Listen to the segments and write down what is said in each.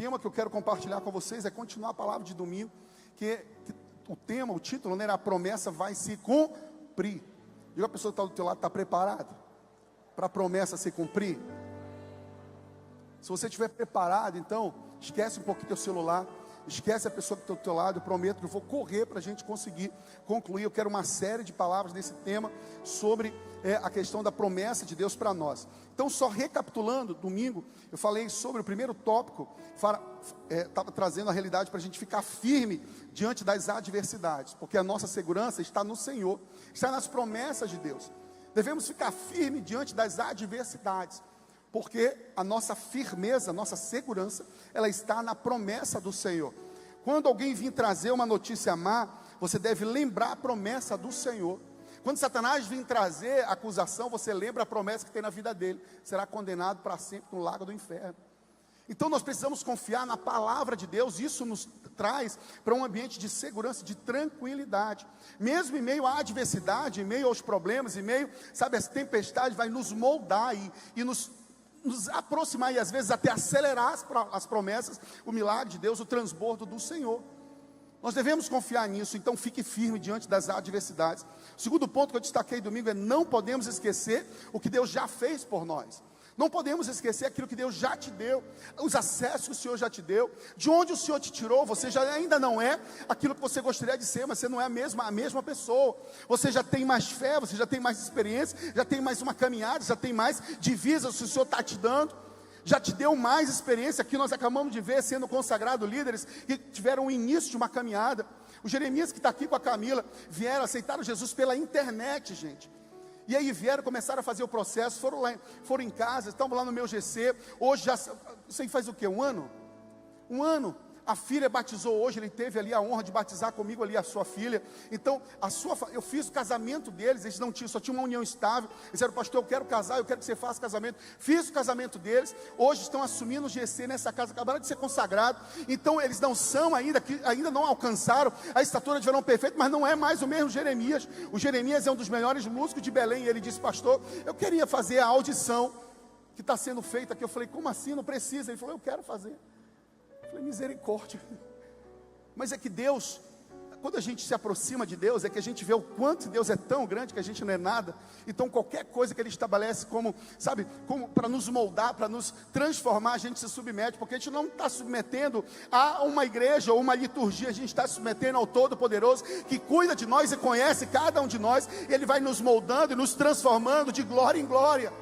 tema que eu quero compartilhar com vocês é continuar a palavra de domingo, que o tema, o título, né, a promessa vai se cumprir. Diga a pessoa que está do teu lado, está preparado para a promessa se cumprir? Se você estiver preparado, então, esquece um pouquinho teu celular, esquece a pessoa que está do teu lado. Eu prometo que eu vou correr para a gente conseguir concluir. Eu quero uma série de palavras nesse tema sobre a questão da promessa de Deus para nós. Então, só recapitulando, domingo eu falei sobre o primeiro tópico, estava trazendo a realidade para a gente ficar firme diante das adversidades, porque a nossa segurança está no Senhor, está nas promessas de Deus. Devemos ficar firme diante das adversidades, porque a nossa firmeza, a nossa segurança, ela está na promessa do Senhor. Quando alguém vir trazer uma notícia má, você deve lembrar a promessa do Senhor. Quando Satanás vir trazer acusação, você lembra a promessa que tem na vida dele: será condenado para sempre no lago do inferno. Então nós precisamos confiar na palavra de Deus. Isso nos traz para um ambiente de segurança, de tranquilidade. Mesmo em meio à adversidade, em meio aos problemas, em meio, sabe, às tempestades, vai nos moldar e nos aproximar, e às vezes até acelerar as promessas, o milagre de Deus, o transbordo do Senhor. Nós devemos confiar nisso. Então fique firme diante das adversidades. O segundo ponto que eu destaquei domingo é: não podemos esquecer o que Deus já fez por nós. Não podemos esquecer aquilo que Deus já te deu, os acessos que o Senhor já te deu, de onde o Senhor te tirou. Você já ainda não é aquilo que você gostaria de ser, mas você não é a mesma pessoa. Você já tem mais fé, você já tem mais experiência, já tem mais uma caminhada, já tem mais divisas que o Senhor está te dando, já te deu mais experiência. Aqui nós acabamos de ver sendo consagrado líderes que tiveram o início de uma caminhada. O Jeremias, que está aqui com a Camila, vieram, aceitaram Jesus pela internet, gente. E aí vieram, começaram a fazer o processo, foram em casa, estavam lá no meu GC. Hoje já, isso aí faz o quê? Um ano? Um ano. A filha batizou hoje, ele teve ali a honra de batizar comigo ali a sua filha. Então, eu fiz o casamento deles, eles não tinham, só tinham uma união estável. Eles disseram: pastor, eu quero casar, eu quero que você faça casamento. Fiz o casamento deles, hoje estão assumindo o GC nessa casa, acabaram de ser consagrados. Então, eles não são ainda não alcançaram a estatura de varão perfeito, mas não é mais o mesmo Jeremias. O Jeremias é um dos melhores músicos de Belém, e ele disse: pastor, eu queria fazer a audição que está sendo feita aqui. Eu falei: como assim? Não precisa. Ele falou: eu quero fazer. Eu falei: misericórdia. Mas é que Deus, quando a gente se aproxima de Deus, é que a gente vê o quanto Deus é tão grande que a gente não é nada. Então qualquer coisa que Ele estabelece como, sabe, como para nos moldar, para nos transformar, a gente se submete, porque a gente não está submetendo a uma igreja ou uma liturgia, a gente está submetendo ao Todo-Poderoso, que cuida de nós e conhece cada um de nós. Ele vai nos moldando e nos transformando de glória em glória.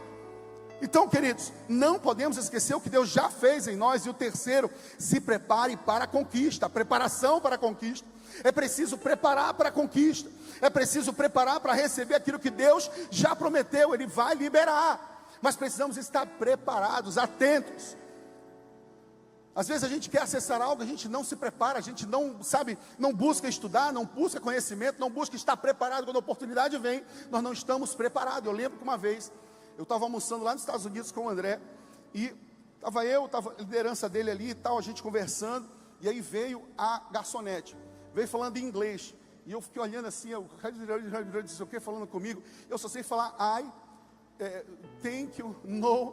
Então, queridos, não podemos esquecer o que Deus já fez em nós. E o terceiro: se prepare para a conquista. A preparação para a conquista. É preciso preparar para a conquista. É preciso preparar para receber aquilo que Deus já prometeu. Ele vai liberar, mas precisamos estar preparados, atentos. Às vezes a gente quer acessar algo, a gente não se prepara, a gente não sabe, não busca estudar, não busca conhecimento, não busca estar preparado. Quando a oportunidade vem, nós não estamos preparados. Eu lembro que uma vez eu estava almoçando lá nos Estados Unidos com o André, e estava a liderança dele ali e tal, a gente conversando, e aí veio a garçonete, veio falando em inglês, e eu fiquei olhando assim, disse o que, falando comigo. Eu só sei falar thank you, no,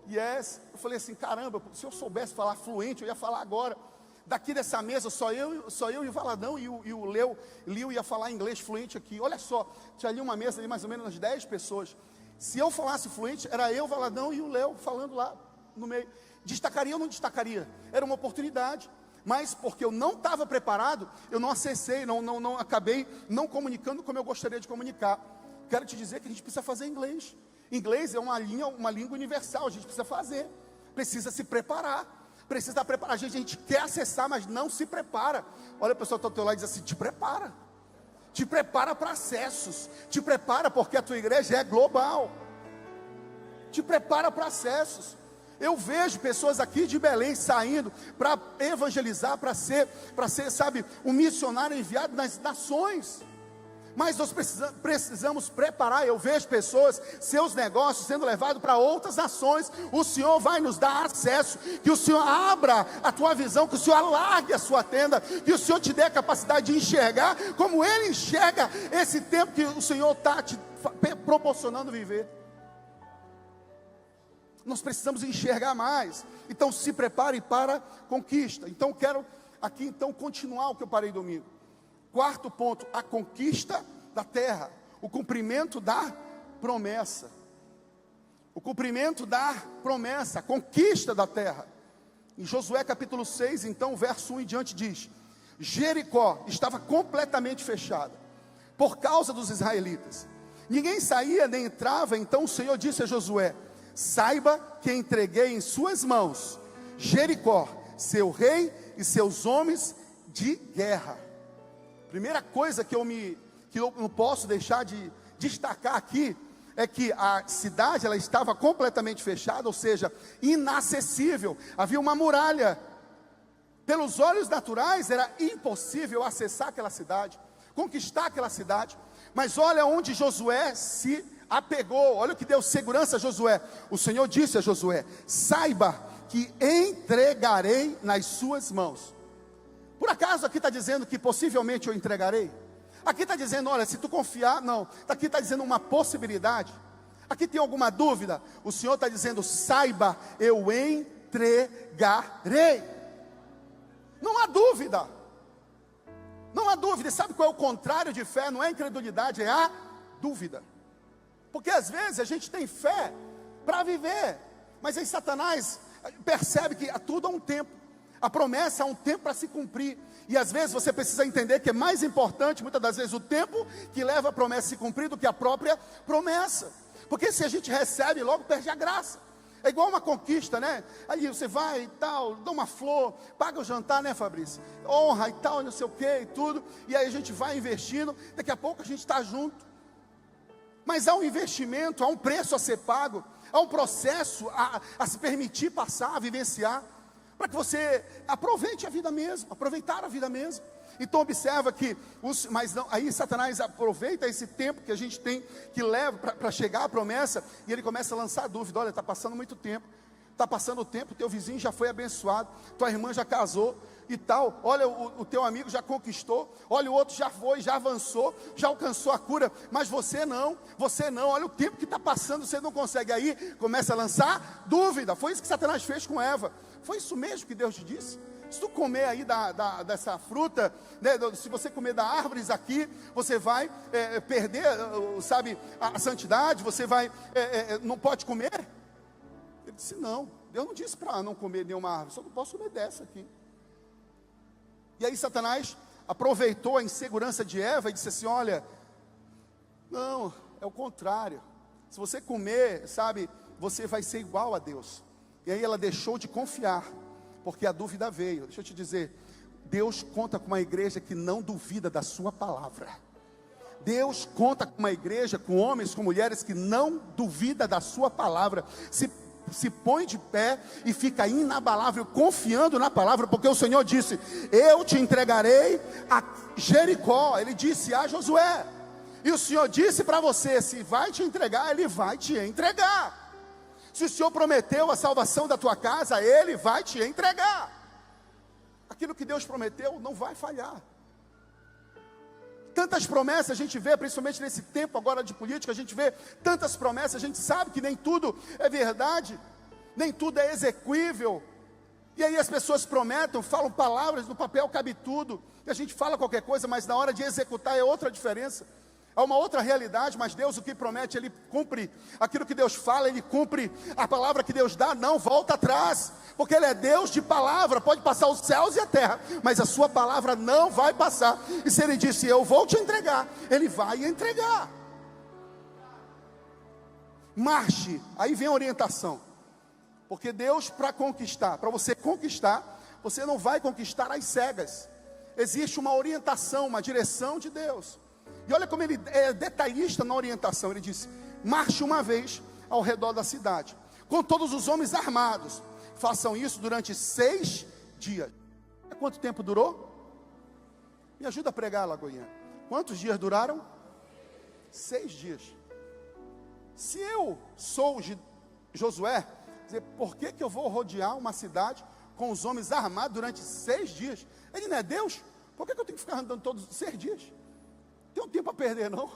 yes. Eu falei assim: caramba, se eu soubesse falar fluente, eu ia falar agora. Daqui dessa mesa, só eu e o Valadão e o Leo ia falar inglês fluente aqui. Olha só, tinha ali uma mesa, ali mais ou menos umas 10 pessoas. Se eu falasse fluente, era eu, Valadão e o Léo falando lá no meio. Destacaria ou não destacaria? Era uma oportunidade. Mas porque eu não estava preparado, eu não acessei, não acabei não comunicando como eu gostaria de comunicar. Quero te dizer que a gente precisa fazer inglês. Inglês é uma língua universal, a gente precisa fazer. Precisa se preparar. Precisa estar preparado. A gente quer acessar, mas não se prepara. Olha, o pessoal que está ao teu lado e diz assim: te prepara. Te prepara para acessos. Te prepara, porque a tua igreja é global. Te prepara para acessos. Eu vejo pessoas aqui de Belém saindo para evangelizar, para ser, sabe, um missionário enviado nas nações. Mas nós precisamos preparar. Eu vejo pessoas, seus negócios sendo levados para outras nações. O Senhor vai nos dar acesso. Que o Senhor abra a tua visão, que o Senhor alargue a sua tenda, que o Senhor te dê a capacidade de enxergar como Ele enxerga esse tempo que o Senhor está te proporcionando viver. Nós precisamos enxergar mais. Então se prepare para a conquista. Então quero aqui então continuar o que eu parei domingo. Quarto ponto, a conquista da terra, o cumprimento da promessa. O cumprimento da promessa, a conquista da terra. Em Josué capítulo 6, então, verso 1 em diante diz: Jericó estava completamente fechada por causa dos israelitas. Ninguém saía nem entrava. Então o Senhor disse a Josué: saiba que entreguei em suas mãos Jericó, seu rei e seus homens de guerra. Primeira coisa que eu não posso deixar de destacar aqui é que a cidade ela estava completamente fechada, ou seja, inacessível. Havia uma muralha. Pelos olhos naturais era impossível acessar aquela cidade, conquistar aquela cidade. Mas olha onde Josué se apegou, olha o que deu segurança a Josué. O Senhor disse a Josué: saiba que entregarei nas suas mãos. Por acaso aqui está dizendo que possivelmente eu entregarei? Aqui está dizendo, olha, se tu confiar, não. Aqui está dizendo uma possibilidade. Aqui tem alguma dúvida? O Senhor está dizendo, saiba, eu entregarei. Não há dúvida. Não há dúvida. E sabe qual é o contrário de fé? Não é incredulidade, é a dúvida. Porque às vezes a gente tem fé para viver, mas aí Satanás percebe que tudo há um tempo. A promessa há um tempo para se cumprir. E às vezes você precisa entender que é mais importante, muitas das vezes, o tempo que leva a promessa a se cumprir do que a própria promessa. Porque se a gente recebe, logo perde a graça. É igual uma conquista, né? Aí você vai e tal, dá uma flor, paga o jantar, né, Fabrício? Honra e tal, não sei o que e tudo. E aí a gente vai investindo, daqui a pouco a gente está junto. Mas há um investimento, há um preço a ser pago, há um processo a se permitir passar, a vivenciar, para que você aproveite a vida mesmo, aproveitar a vida mesmo. Então observa que, aí Satanás aproveita esse tempo que a gente tem, que leva para chegar à promessa, e ele começa a lançar dúvida. Olha, está passando muito tempo, está passando o tempo, teu vizinho já foi abençoado, tua irmã já casou e tal, olha, o teu amigo já conquistou, olha, o outro já foi, já avançou, já alcançou a cura, mas você não, olha o tempo que está passando, você não consegue. Aí começa a lançar dúvida. Foi isso que Satanás fez com Eva. Foi isso mesmo que Deus te disse? Se tu comer aí dessa fruta, né, se você comer da árvores aqui, você vai perder, sabe, a santidade, você vai, não pode comer? Ele disse, não, Deus não disse para não comer nenhuma árvore, só não posso comer dessa aqui. E aí Satanás aproveitou a insegurança de Eva e disse assim, olha, não, é o contrário. Se você comer, sabe, você vai ser igual a Deus. E aí ela deixou de confiar, porque a dúvida veio. Deixa eu te dizer, Deus conta com uma igreja que não duvida da sua palavra. Deus conta com uma igreja, com homens, com mulheres que não duvida da sua palavra. Se põe de pé e fica inabalável, confiando na palavra, porque o Senhor disse, eu te entregarei a Jericó. Ele disse a Josué, e o Senhor disse para você, se vai te entregar, Ele vai te entregar. Se o Senhor prometeu a salvação da tua casa, Ele vai te entregar. Aquilo que Deus prometeu não vai falhar. Tantas promessas a gente vê, principalmente nesse tempo agora de política, a gente vê tantas promessas, a gente sabe que nem tudo é verdade, nem tudo é execuível. E aí as pessoas prometem, falam palavras, no papel cabe tudo, e a gente fala qualquer coisa, mas na hora de executar é outra diferença. Há uma outra realidade, mas Deus o que promete, Ele cumpre. Aquilo que Deus fala, Ele cumpre. A palavra que Deus dá, não volta atrás, porque Ele é Deus de palavra. Pode passar os céus e a terra, mas a sua palavra não vai passar. E se Ele disse, eu vou te entregar, Ele vai entregar. Marche, aí vem a orientação. Porque Deus, para conquistar, para você conquistar, você não vai conquistar às cegas. Existe uma orientação, uma direção de Deus. E olha como ele é detalhista na orientação. Ele diz, marche uma vez ao redor da cidade, com todos os homens armados. Façam isso durante 6 dias. Quanto tempo durou? Me ajuda a pregar, Lagoinha. Quantos dias duraram? 6 dias. Se eu sou Josué, dizer, por que eu vou rodear uma cidade com os homens armados durante 6 dias? Ele não é Deus? Por que eu tenho que ficar andando todos 6 dias? Tem um tempo a perder, não?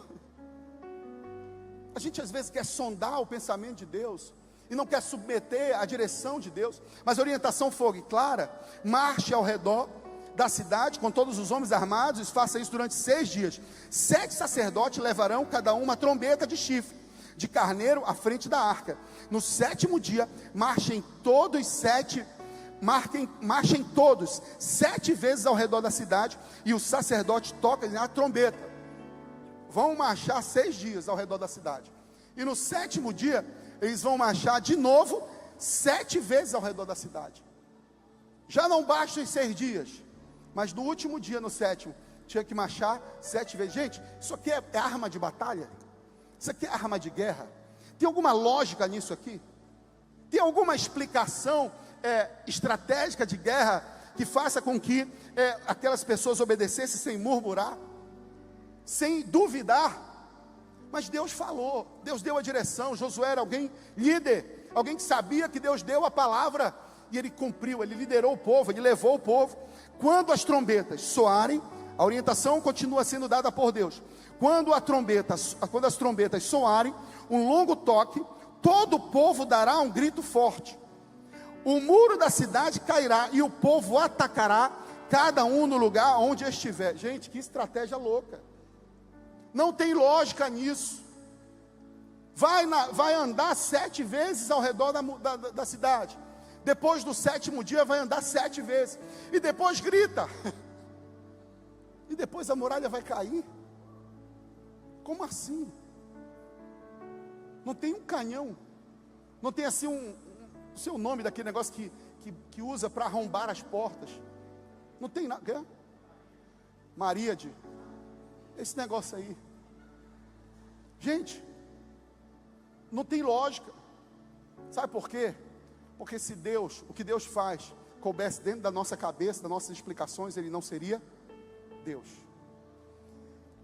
A gente às vezes quer sondar o pensamento de Deus, e não quer submeter à direção de Deus. Mas a orientação foi clara: marche ao redor da cidade com todos os homens armados, e faça isso durante 6 dias. 7 sacerdotes levarão cada um uma trombeta de chifre de carneiro à frente da arca. No 7º dia, marchem todos 7 vezes ao redor da cidade, e os sacerdotes tocam a trombeta. Vão marchar 6 dias ao redor da cidade, e no 7º dia eles vão marchar de novo 7 vezes ao redor da cidade. Já não basta em 6 dias, mas no último dia, no 7º, tinha que marchar 7 vezes. Gente, isso aqui é arma de batalha? Isso aqui é arma de guerra? Tem alguma lógica nisso aqui? Tem alguma explicação estratégica de guerra que faça com que aquelas pessoas obedecessem sem murmurar, sem duvidar? Mas Deus falou, Deus deu a direção. Josué era alguém líder, alguém que sabia que Deus deu a palavra, e ele cumpriu, ele liderou o povo, ele levou o povo. Quando as trombetas soarem, a orientação continua sendo dada por Deus. Quando as trombetas soarem, um longo toque, todo o povo dará um grito forte. O muro da cidade cairá e o povo atacará, cada um no lugar onde estiver. Gente, que estratégia louca! Não tem lógica nisso. Vai andar 7 vezes ao redor da cidade. Depois do 7º dia vai andar 7 vezes. E depois grita. E depois a muralha vai cair. Como assim? Não tem um canhão. Não tem assim o seu nome daquele negócio que usa para arrombar as portas. Não tem nada. Maríade. Esse negócio aí. Gente, não tem lógica. Sabe por quê? Porque se Deus, o que Deus faz, coubesse dentro da nossa cabeça, das nossas explicações, Ele não seria Deus.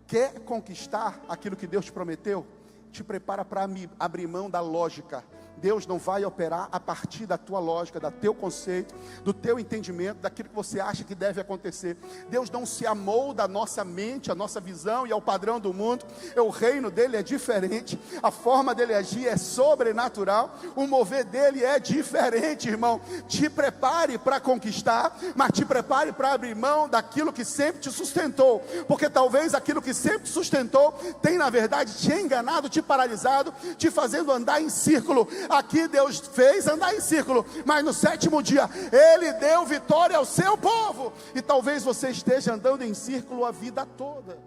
Quer conquistar aquilo que Deus te prometeu? Te prepara para abrir mão da lógica. Deus não vai operar a partir da tua lógica, do teu conceito, do teu entendimento, daquilo que você acha que deve acontecer. Deus não se amolda à nossa mente, à nossa visão e ao padrão do mundo. O reino dele é diferente, a forma dele agir é sobrenatural, o mover dele é diferente, irmão. Te prepare para conquistar, mas te prepare para abrir mão daquilo que sempre te sustentou, porque talvez aquilo que sempre te sustentou tem na verdade te enganado, te paralisado, te fazendo andar em círculo. Aqui Deus fez andar em círculo, mas no 7º dia Ele deu vitória ao seu povo. E talvez você esteja andando em círculo a vida toda.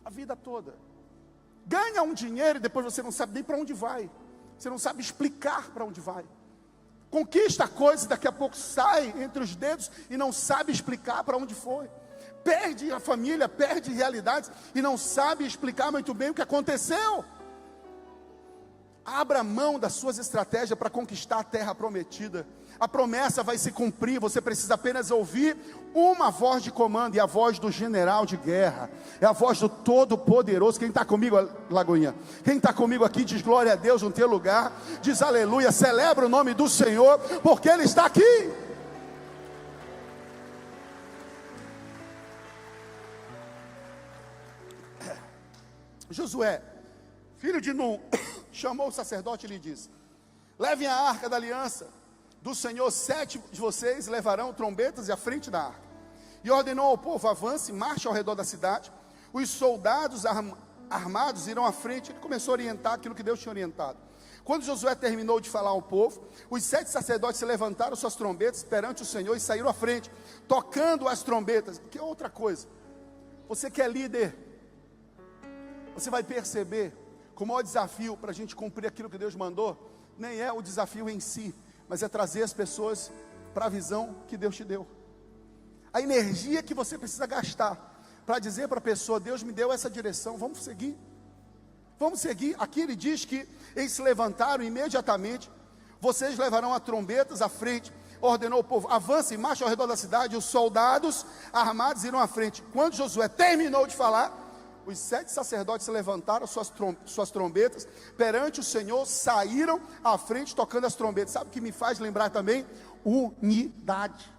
A vida toda. Ganha um dinheiro e depois você não sabe nem para onde vai. Você não sabe explicar para onde vai. Conquista coisas e daqui a pouco sai entre os dedos e não sabe explicar para onde foi. Perde a família, perde realidades e não sabe explicar muito bem o que aconteceu. Abra mão das suas estratégias para conquistar a terra prometida. A promessa vai se cumprir, você precisa apenas ouvir uma voz de comando, e a voz do general de guerra, é a voz do Todo-Poderoso. Quem está comigo, Lagoinha? Quem está comigo aqui diz glória a Deus no teu lugar, diz aleluia, celebra o nome do Senhor, porque Ele está aqui. Josué, filho de Nun, chamou o sacerdote e lhe disse: levem a arca da aliança do Senhor, 7 de vocês levarão trombetas e à frente da arca. E ordenou ao povo: avance, marche ao redor da cidade, os soldados armados irão à frente. Ele começou a orientar aquilo que Deus tinha orientado. Quando Josué terminou de falar ao povo, os 7 sacerdotes se levantaram suas trombetas perante o Senhor e saíram à frente, tocando as trombetas. Que é outra coisa, você que é líder, você vai perceber que o maior desafio para a gente cumprir aquilo que Deus mandou, nem é o desafio em si, mas é trazer as pessoas para a visão que Deus te deu. A energia que você precisa gastar para dizer para a pessoa: Deus me deu essa direção, vamos seguir. Vamos seguir. Aqui ele diz que eles se levantaram imediatamente. Vocês levarão as trombetas à frente. Ordenou o povo: avance e marche ao redor da cidade. Os soldados armados irão à frente. Quando Josué terminou de falar, os 7 sacerdotes se levantaram suas trombetas perante o Senhor, saíram à frente tocando as trombetas. Sabe o que me faz lembrar também? Unidade.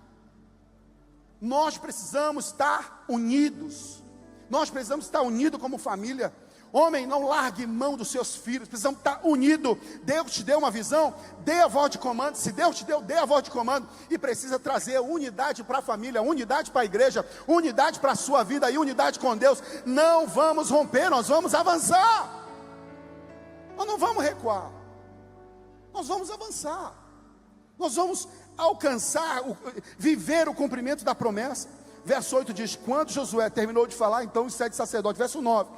Nós precisamos estar unidos. Nós precisamos estar unidos como família. Homem, não largue mão dos seus filhos, precisamos estar unidos. Deus te deu uma visão, dê a voz de comando. Se Deus te deu, dê a voz de comando. E precisa trazer unidade para a família, unidade para a igreja, unidade para a sua vida e unidade com Deus. Não vamos romper, nós vamos avançar. Nós não vamos recuar, nós vamos avançar. Nós vamos alcançar, viver o cumprimento da promessa. Verso 8 diz: quando Josué terminou de falar, então os 7 sacerdotes. Verso 9: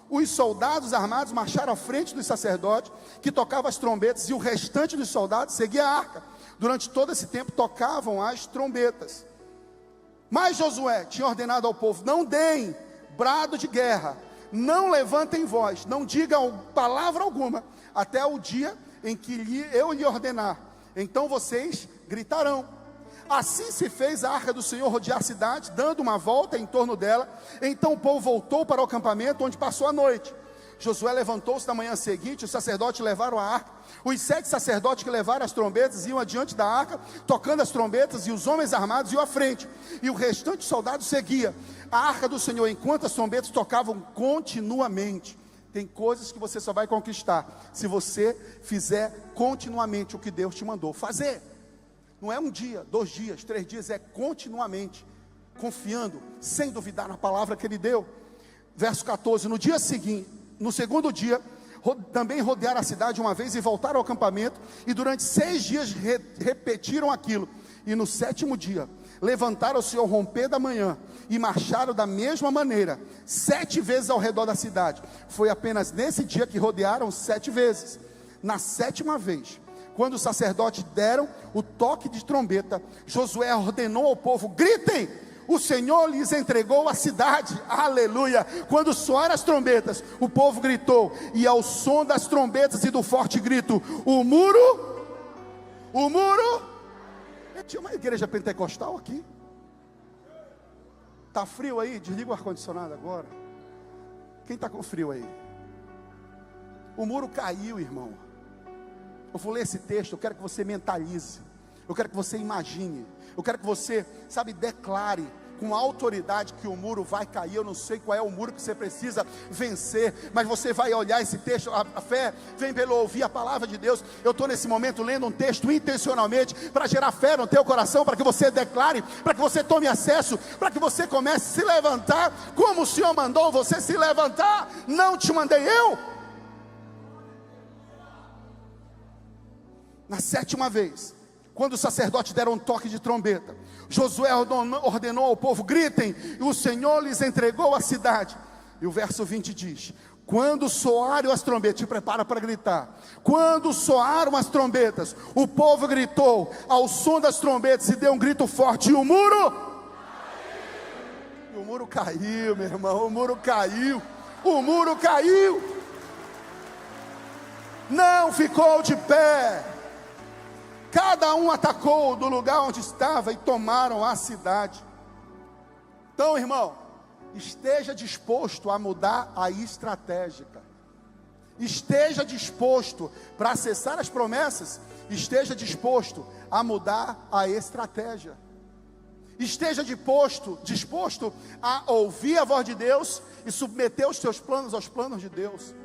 os soldados armados marcharam à frente dos sacerdotes, que tocavam as trombetas, e o restante dos soldados seguia a arca. Durante todo esse tempo tocavam as trombetas. Mas Josué tinha ordenado ao povo: não deem brado de guerra, não levantem voz, não digam palavra alguma, até o dia em que eu lhe ordenar. Então vocês gritarão. Assim se fez a arca do Senhor rodear a cidade, dando uma volta em torno dela. Então o povo voltou para o acampamento, onde passou a noite. Josué levantou-se na manhã seguinte, os sacerdotes levaram a arca. Os 7 sacerdotes que levaram as trombetas iam adiante da arca, tocando as trombetas, e os homens armados iam à frente, e o restante dos soldados seguia a arca do Senhor, enquanto as trombetas tocavam continuamente. Tem coisas que você só vai conquistar se você fizer continuamente o que Deus te mandou fazer. Não é um dia, 2 dias, 3 dias, é continuamente, confiando, sem duvidar na palavra que Ele deu. Verso 14: no dia seguinte, no segundo dia, também rodearam a cidade uma vez e voltaram ao acampamento, e durante 6 dias repetiram aquilo. E no 7º dia, levantaram-se ao romper da manhã e marcharam da mesma maneira, 7 vezes ao redor da cidade. Foi apenas nesse dia que rodearam 7 vezes. Na 7ª vez, quando os sacerdotes deram o toque de trombeta, Josué ordenou ao povo: gritem, o Senhor lhes entregou a cidade. Aleluia. Quando soaram as trombetas, o povo gritou, e ao som das trombetas e do forte grito, o muro, tinha uma igreja pentecostal aqui. Está frio aí? Desliga o ar-condicionado agora. Quem está com frio aí? O muro caiu, irmão. Eu vou ler esse texto, eu quero que você mentalize, eu quero que você imagine, eu quero que você, declare com autoridade que o muro vai cair. Eu não sei qual é o muro que você precisa vencer, mas você vai olhar esse texto. A fé vem pelo ouvir a palavra de Deus. Eu estou nesse momento lendo um texto intencionalmente para gerar fé no teu coração, para que você declare, para que você tome acesso, para que você comece a se levantar como o Senhor mandou você se levantar. Não te mandei eu? Na 7ª vez, quando os sacerdotes deram um toque de trombeta, Josué ordenou ao povo: gritem, e o Senhor lhes entregou a cidade. E o verso 20 diz: quando soaram as trombetas, te prepara para gritar. Quando soaram as trombetas, o povo gritou ao som das trombetas e deu um grito forte, e o muro caiu, meu irmão. O muro caiu, não ficou de pé. Cada um atacou do lugar onde estava e tomaram a cidade. Então, irmão, esteja disposto a mudar a estratégia. Esteja disposto para acessar as promessas. Esteja disposto a mudar a estratégia. Esteja disposto a ouvir a voz de Deus e submeter os seus planos aos planos de Deus.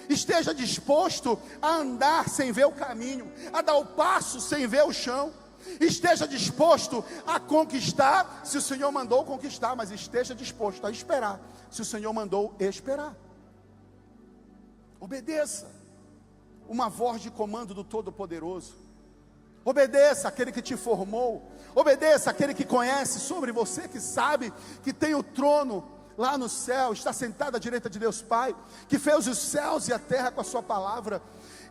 Esteja disposto a andar sem ver o caminho, a dar o passo sem ver o chão. Esteja disposto a conquistar, se o Senhor mandou conquistar, mas esteja disposto a esperar, se o Senhor mandou esperar. Obedeça uma voz de comando do Todo-Poderoso. Obedeça aquele que te formou. Obedeça aquele que conhece sobre você, que sabe que tem o trono lá no céu, está sentado à direita de Deus Pai, que fez os céus e a terra com a sua palavra.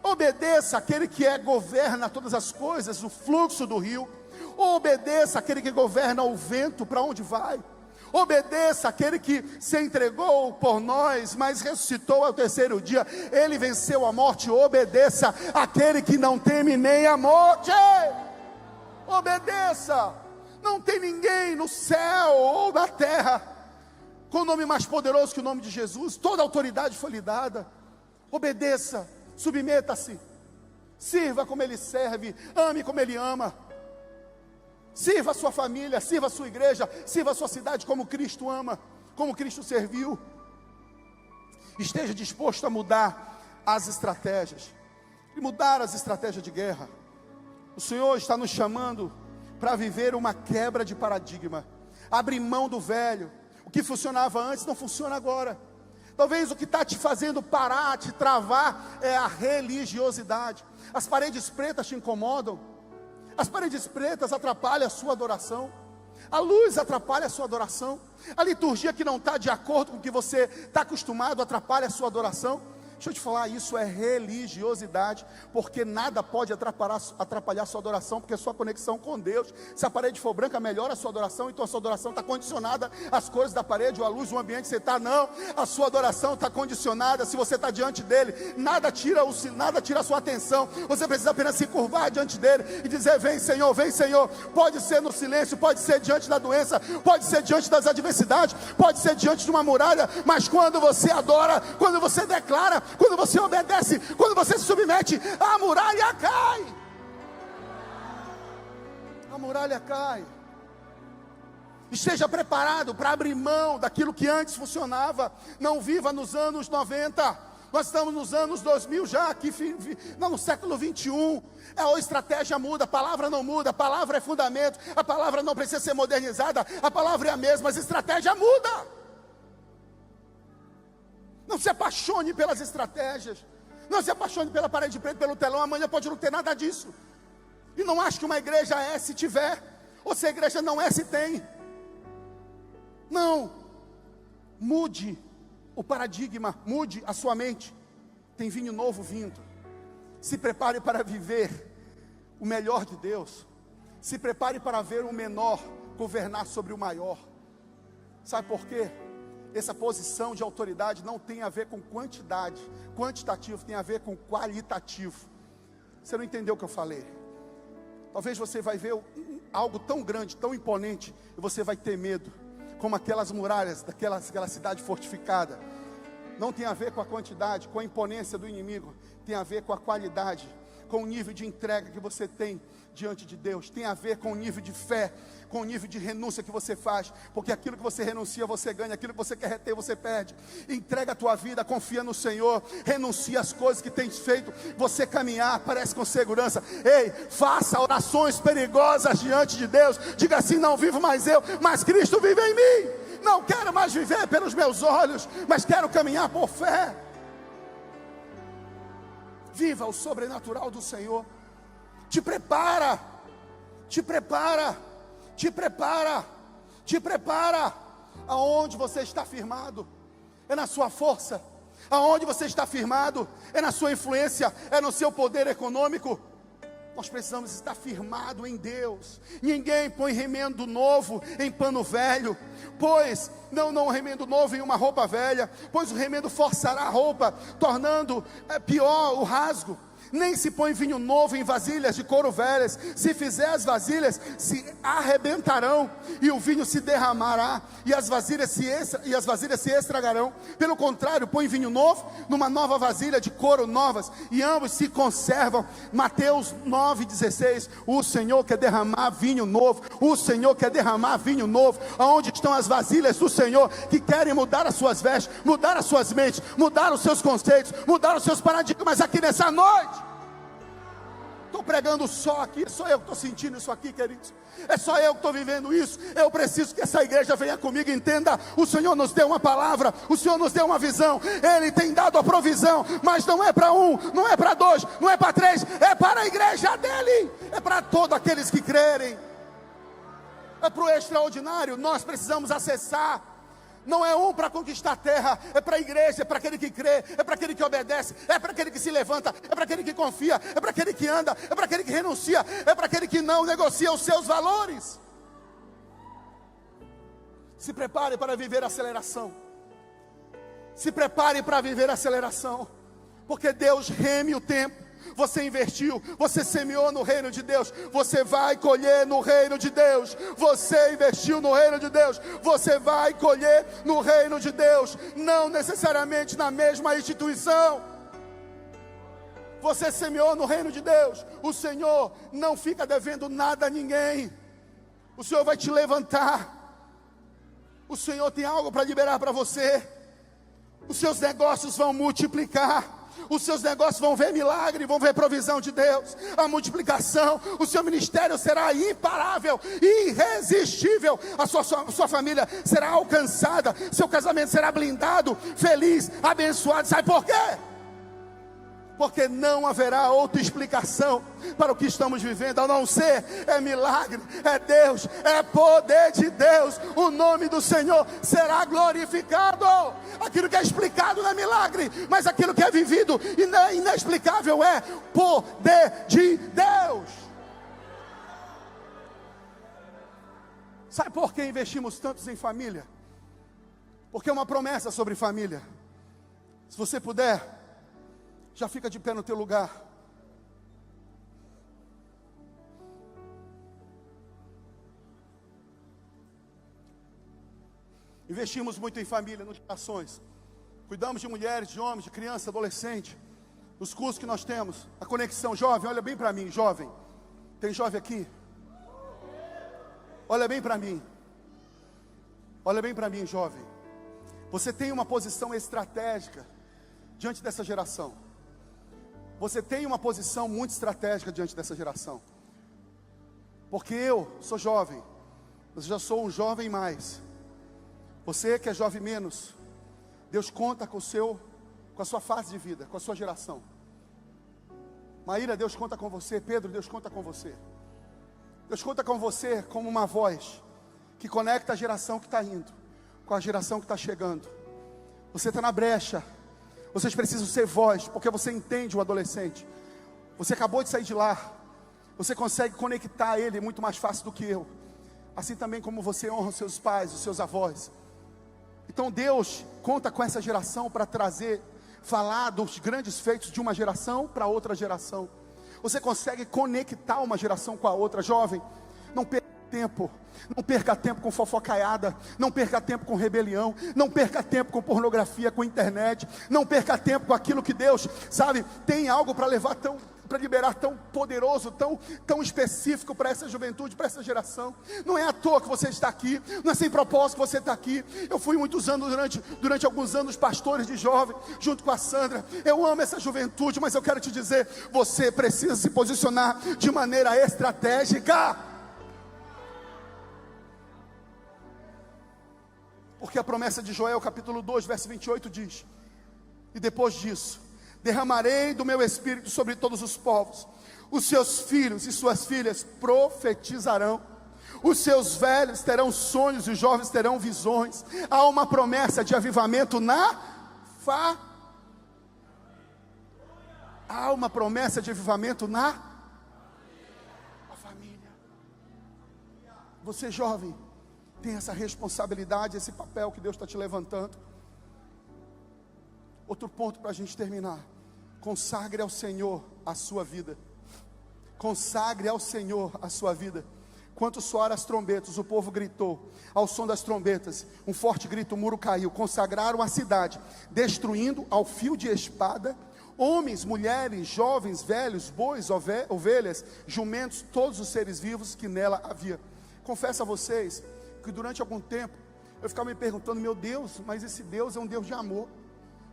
Obedeça aquele que governa todas as coisas, o fluxo do rio. Obedeça aquele que governa o vento, para onde vai. Obedeça aquele que se entregou por nós, mas ressuscitou ao 3º dia. Ele venceu a morte. Obedeça aquele que não teme nem a morte. Obedeça. Não tem ninguém no céu ou na terra com o nome mais poderoso que o nome de Jesus. Toda autoridade foi lhe dada. Obedeça, submeta-se, sirva como Ele serve, ame como Ele ama, sirva a sua família, sirva a sua igreja, sirva a sua cidade como Cristo ama, como Cristo serviu. Esteja disposto a mudar as estratégias. E mudar as estratégias de guerra. O Senhor está nos chamando para viver uma quebra de paradigma. Abrir mão do velho. O que funcionava antes não funciona agora. Talvez o que está te fazendo parar, te travar, é a religiosidade. As paredes pretas te incomodam. As paredes pretas atrapalham a sua adoração. A luz atrapalha a sua adoração. A liturgia que não está de acordo com o que você está acostumado atrapalha a sua adoração. Deixa eu te falar, isso é religiosidade, porque nada pode atrapalhar a sua adoração, porque é sua conexão com Deus. Se a parede for branca, melhora a sua adoração, então a sua adoração está condicionada às cores da parede, ou à luz, o ambiente que você está. Não, a sua adoração está condicionada, se você está diante dele, nada tira a sua atenção. Você precisa apenas se curvar diante dele e dizer: vem Senhor, vem Senhor. Pode ser no silêncio, pode ser diante da doença, pode ser diante das adversidades, pode ser diante de uma muralha, mas quando você adora, quando você declara, quando você obedece, quando você se submete, a muralha cai. A muralha cai. Esteja preparado para abrir mão daquilo que antes funcionava. Não viva nos anos 90. Nós estamos nos anos 2000 já, aqui no século 21. A estratégia muda, a palavra não muda, a palavra é fundamento, a palavra não precisa ser modernizada, a palavra é a mesma, mas a estratégia muda. Não se apaixone pelas estratégias. Não se apaixone pela parede preta, pelo telão. Amanhã pode não ter nada disso. E não acho que uma igreja é se tiver, ou se a igreja não é se tem. Não. Mude o paradigma, mude a sua mente. Tem vinho novo vindo. Se prepare para viver o melhor de Deus. Se prepare para ver o menor governar sobre o maior. Sabe por quê? Essa posição de autoridade não tem a ver com quantidade, quantitativo, tem a ver com qualitativo. Você não entendeu o que eu falei? Talvez você vai ver algo tão grande, tão imponente, e você vai ter medo, como aquelas muralhas daquela cidade fortificada. Não tem a ver com a quantidade, com a imponência do inimigo, tem a ver com a qualidade, com o nível de entrega que você tem diante de Deus, tem a ver com o nível de fé, com o nível de renúncia que você faz, porque aquilo que você renuncia, você ganha, aquilo que você quer reter, você perde. Entrega a tua vida, confia no Senhor, renuncia às coisas que tens feito, você caminhar, parece com segurança. Ei, faça orações perigosas diante de Deus, diga assim: não vivo mais eu, mas Cristo vive em mim. Não quero mais viver pelos meus olhos, mas quero caminhar por fé. Viva o sobrenatural do Senhor. Te prepara, te prepara, te prepara, te prepara. Aonde você está firmado? É na sua força. Aonde você está firmado? É na sua influência, é no seu poder econômico. Nós precisamos estar firmado em Deus. Ninguém põe remendo novo em pano velho. Pois, não remendo novo em uma roupa velha, pois o remendo forçará a roupa, tornando pior o rasgo. Nem se põe vinho novo em vasilhas de couro velhas. Se fizer, as vasilhas se arrebentarão, e o vinho se derramará, e as vasilhas se estragarão. Pelo contrário, põe vinho novo numa nova vasilha de couro novas, e ambos se conservam. Mateus 9,16. O Senhor quer derramar vinho novo. O Senhor quer derramar vinho novo. Aonde estão as vasilhas do Senhor que querem mudar as suas vestes, mudar as suas mentes, mudar os seus conceitos, mudar os seus paradigmas aqui nessa noite? Estou pregando só aqui, só eu que estou sentindo isso aqui, queridos. É só eu que estou vivendo isso. Eu preciso que essa igreja venha comigo e entenda: o Senhor nos deu uma palavra, o Senhor nos deu uma visão, Ele tem dado a provisão, mas não é para um, não é para dois, não é para três, é para a igreja dEle, é para todos aqueles que crerem. É para o extraordinário. Nós precisamos acessar. Não é um para conquistar a terra, é para a igreja, é para aquele que crê, é para aquele que obedece, é para aquele que se levanta, é para aquele que confia, é para aquele que anda, é para aquele que renuncia, é para aquele que não negocia os seus valores. Se prepare para viver a aceleração. Se prepare para viver a aceleração, porque Deus reme o tempo. Você investiu, você semeou no reino de Deus, você vai colher no reino de Deus. Você investiu no reino de Deus, você vai colher no reino de Deus. Não necessariamente na mesma instituição. Você semeou no reino de Deus. O Senhor não fica devendo nada a ninguém. O Senhor vai te levantar. O Senhor tem algo para liberar para você. Os seus negócios vão multiplicar. Os seus negócios vão ver milagre, vão ver provisão de Deus, a multiplicação. O seu ministério será imparável, irresistível. A sua família será alcançada. Seu casamento será blindado, feliz, abençoado. Sabe por quê? Porque não haverá outra explicação para o que estamos vivendo, a não ser é milagre, é Deus, é poder de Deus. O nome do Senhor será glorificado. Aquilo que é explicado não é milagre, mas aquilo que é vivido e inexplicável é poder de Deus. Sabe por que investimos tantos em família? Porque é uma promessa sobre família. Se você puder, já fica de pé no teu lugar. Investimos muito em família, nas gerações. Cuidamos de mulheres, de homens, de criança, adolescente. Nos cursos que nós temos. A conexão, jovem, olha bem para mim, jovem. Tem jovem aqui? Olha bem para mim. Olha bem para mim, jovem. Você tem uma posição estratégica diante dessa geração. Você tem uma posição muito estratégica diante dessa geração. Porque eu sou jovem, mas já sou um jovem mais. Você que é jovem menos, Deus conta com a sua fase de vida, com a sua geração. Maíra, Deus conta com você. Pedro, Deus conta com você. Deus conta com você como uma voz que conecta a geração que está indo com a geração que está chegando. Você está na brecha. Vocês precisam ser voz, porque você entende o adolescente. Você acabou de sair de lá. Você consegue conectar ele muito mais fácil do que eu. Assim também como você honra os seus pais, os seus avós. Então Deus conta com essa geração para falar dos grandes feitos de uma geração para outra geração. Você consegue conectar uma geração com a outra. Jovem, não perca tempo. Não perca tempo com fofocaiada. Não perca tempo com rebelião. Não perca tempo com pornografia, com internet. Não perca tempo com aquilo que Deus, sabe, tem algo para liberar tão poderoso, tão específico para essa juventude, para essa geração. Não é à toa que você está aqui, não é sem propósito que você está aqui. Eu fui muitos anos, durante alguns anos, pastores de jovem, junto com a Sandra. Eu amo essa juventude, mas eu quero te dizer, você precisa se posicionar de maneira estratégica. Porque a promessa de Joel, capítulo 2, verso 28 diz: e depois disso, derramarei do meu espírito sobre todos os povos. Os seus filhos e suas filhas profetizarão. Os seus velhos terão sonhos e os jovens terão visões. Há uma promessa de avivamento Há uma promessa de avivamento na família. Você jovem, tem essa responsabilidade, esse papel que Deus está te levantando. Outro ponto para a gente terminar: consagre ao Senhor a sua vida. Consagre ao Senhor a sua vida. Quando soaram as trombetas, o povo gritou. Ao som das trombetas, um forte grito, o muro caiu. Consagraram a cidade, destruindo ao fio de espada homens, mulheres, jovens, velhos, bois, ovelhas, jumentos, todos os seres vivos que nela havia. Confesso a vocês que durante algum tempo eu ficava me perguntando: meu Deus, mas esse Deus é um Deus de amor.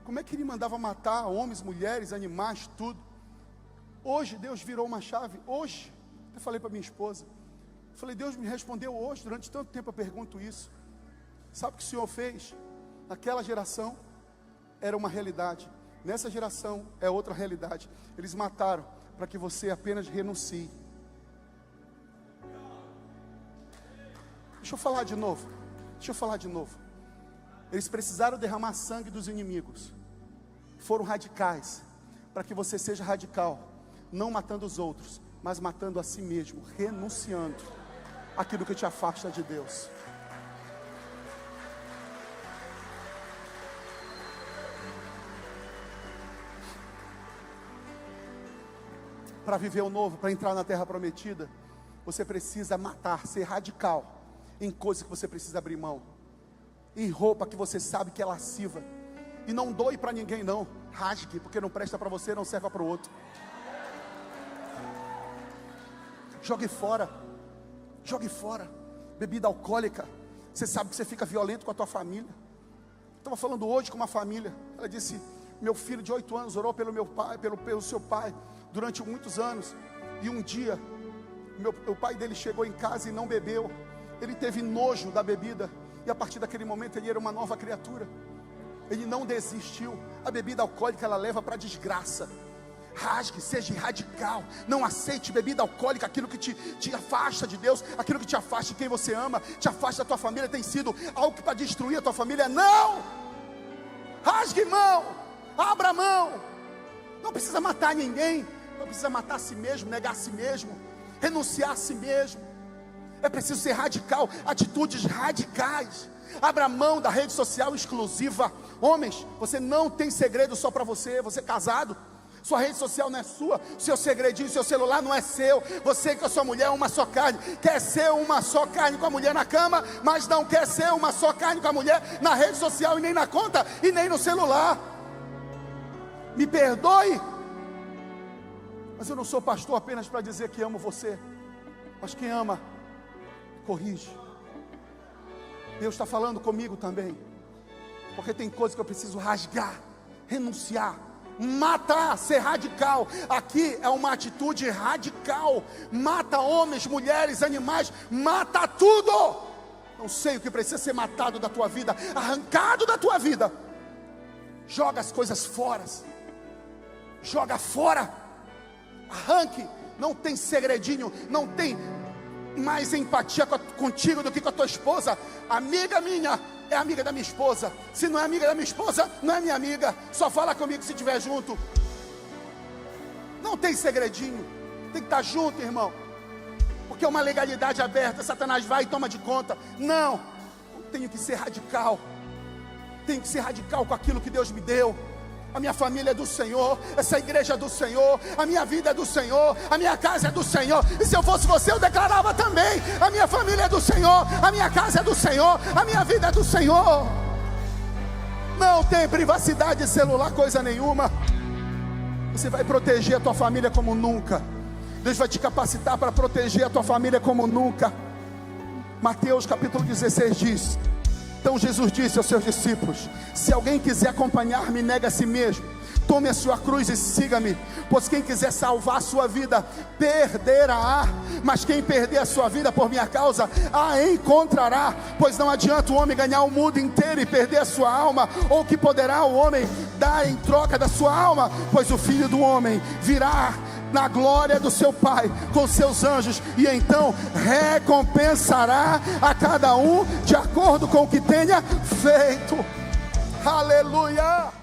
Como é que ele mandava matar homens, mulheres, animais, tudo? Hoje Deus virou uma chave. Hoje, eu falei para minha esposa, eu falei: Deus me respondeu hoje. Durante tanto tempo eu pergunto isso. Sabe o que o Senhor fez? Naquela geração era uma realidade, nessa geração é outra realidade. Eles mataram para que você apenas renuncie. Deixa eu falar de novo. Eles precisaram derramar sangue dos inimigos. Foram radicais, para que você seja radical, não matando os outros, mas matando a si mesmo, renunciando aquilo que te afasta de Deus. Para viver o novo, para entrar na terra prometida, você precisa matar, ser radical em coisas que você precisa abrir mão, em roupa que você sabe que é lasciva. E não doe para ninguém não, rasgue, porque não presta para você, não serve para o outro. Jogue fora. Bebida alcoólica, você sabe que você fica violento com a tua família. Estava falando hoje com uma família. Ela disse: meu filho de 8 anos orou pelo meu pai, pelo seu pai, durante muitos anos. E um dia, o pai dele chegou em casa e não bebeu. Ele teve nojo da bebida. E a partir daquele momento ele era uma nova criatura. Ele não desistiu. A bebida alcoólica, ela leva para a desgraça. Rasgue, seja radical. Não aceite bebida alcoólica. Aquilo que te afasta de Deus, aquilo que te afasta de quem você ama, te afasta da tua família, tem sido algo para destruir a tua família. Não! Rasgue mão, abra mão. Não precisa matar ninguém, não precisa matar a si mesmo, negar a si mesmo, renunciar a si mesmo. É preciso ser radical, atitudes radicais. Abra mão da rede social exclusiva. Homens, você não tem segredo só para você. Você é casado, sua rede social não é sua. Seu segredinho, seu celular não é seu. Você com a sua mulher é uma só carne. Quer ser uma só carne com a mulher na cama, mas não quer ser uma só carne com a mulher na rede social, e nem na conta, e nem no celular. Me perdoe, mas eu não sou pastor apenas para dizer que amo você. Mas quem ama, corrige. Deus está falando comigo também, porque tem coisas que eu preciso rasgar, renunciar, matar, ser radical. Aqui é uma atitude radical. Mata homens, mulheres, animais, mata tudo. Não sei o que precisa ser matado da tua vida, arrancado da tua vida. Joga as coisas fora, joga fora, arranque. Não tem segredinho, não tem mais empatia contigo do que com a tua esposa. Amiga minha é amiga da minha esposa. Se não é amiga da minha esposa, não é minha amiga. Só fala comigo se estiver junto. Não tem segredinho, tem que estar junto, irmão. Porque é uma legalidade aberta. Satanás vai e toma de conta. Não, eu tenho que ser radical. Tenho que ser radical com aquilo que Deus me deu. A minha família é do Senhor, essa igreja é do Senhor, a minha vida é do Senhor, a minha casa é do Senhor. E se eu fosse você, eu declarava também: a minha família é do Senhor, a minha casa é do Senhor, a minha vida é do Senhor. Não tem privacidade de celular, coisa nenhuma. Você vai proteger a tua família como nunca. Deus vai te capacitar para proteger a tua família como nunca. Mateus capítulo 16 diz: então Jesus disse aos seus discípulos: se alguém quiser acompanhar-me, nega a si mesmo, tome a sua cruz e siga-me. Pois quem quiser salvar a sua vida, perderá. Mas quem perder a sua vida por minha causa, a encontrará. Pois não adianta o homem ganhar o mundo inteiro e perder a sua alma. Ou que poderá o homem dar em troca da sua alma? Pois o Filho do Homem virá na glória do seu Pai com seus anjos, e então recompensará a cada um de acordo com o que tenha feito. Aleluia!